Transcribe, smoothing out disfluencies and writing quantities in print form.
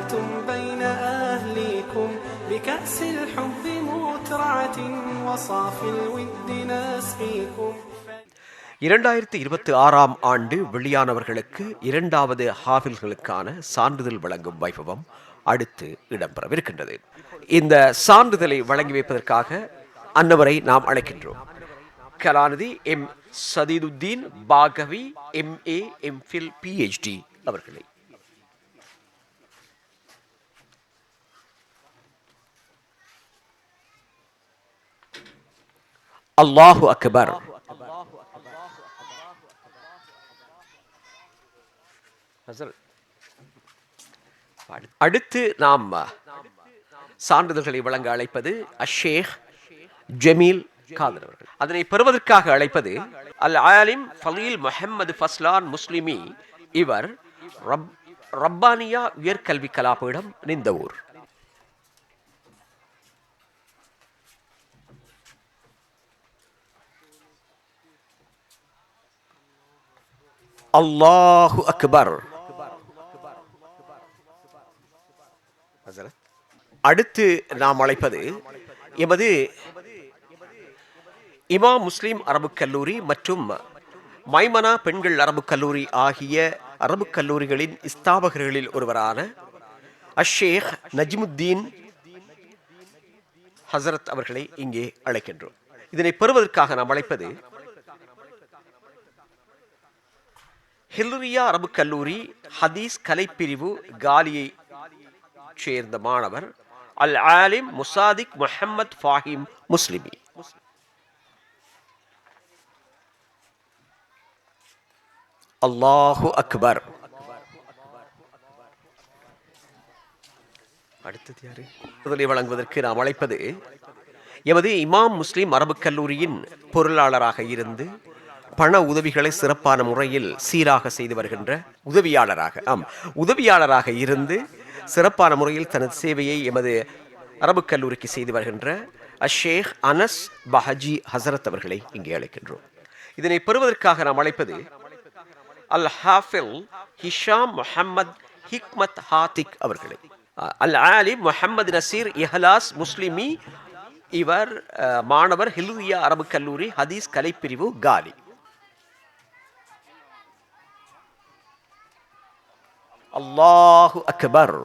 أنتم بين أهليكم بكأس الحب مترعة وصافي الود نسقيكم. 2026ஆம் ஆண்டு வெளியானவர்களுக்கு இரண்டாவது ஹாஃபில்களுக்கான சான்றிதழ் வழங்கும் வைபவம் அடுத்து இடம்பெறவிருக்கின்றது. இந்த சான்றிதழை வழங்கி வைப்பதற்காக அன்னவரை நாம் அழைக்கின்றோம். கலாநிதி M Sadiduddin Baqavi MA MPhil PhD அவர்களை. அல்லாஹு அக்பர். அடுத்து நாம் சான்றிதழ்களை வழங்க அழைப்பது அஷேக் ஜமீல் காதர் அவர்கள். அதனை பெறுவதற்காக அழைப்பது அல் ஆலிம் ஃபலீல் முஹம்மது ஃபஸ்லான் முஸ்லிமி. இவர் ரப்பானியா உயர்கல்வி கலாபீடம் நிந்தவூர். அல்லாஹு அக்பர். அடுத்து நாம் அழைப்பது எமது இமாம் முஸ்லிம் அரபுக் கல்லூரி மற்றும் மைமனா பெண்கள் அரபுக் கல்லூரி ஆகிய அரபுக் கல்லூரிகளின் ஸ்தாபகர்களில் ஒருவரான அஷேக் நஜ்முத்தீன் ஹசரத் அவர்களை இங்கே அழைக்கின்றோம். இதனை பெறுவதற்காக நாம் அழைப்பது ஹில்ரியா அரபுக் கல்லூரி ஹதீஸ் கலைப்பிரிவு காலியை சேர்ந்த மாணவர் அல் ஆலிம் முசாதிக் முஹம்மத் ஃபாஹிம் முஸ்லிமி. அல்லாஹு அக்பர். அடுத்தது யாரு? முதலை வழங்குவதற்கு நாம் அழைப்பது எமது இமாம் முஸ்லிம் அரபுக் கல்லூரியின் பொருளாளராக இருந்து பண உதவிகளை சிறப்பான முறையில் சீராக செய்து வருகின்ற உதவியாளராக இருந்து சிறப்பான முறையில் தனது சேவையை எமது அரபுக் கல்லூரிக்கு செய்து வருகின்ற அஷேக் அனஸ் பஹஜி ஹசரத் அவர்களை இங்கே அழைக்கின்றோம். இதனை பெறுவதற்காக நாம் அழைப்பது அல் ஹாஃபில் ஹிஷாம் முஹம்மத் ஹிக்மத் ஹாத்திக் அவர்களை. அல் ஆலிம் முஹம்மது நசீர் இஹ்லாஸ் முஸ்லிமி. இவர் மாணவர் ஹில்ரியா அரபுக் கல்லூரி ஹதீஸ் கலைப்பிரிவு காலி. அல்லாஹு அக்பர்.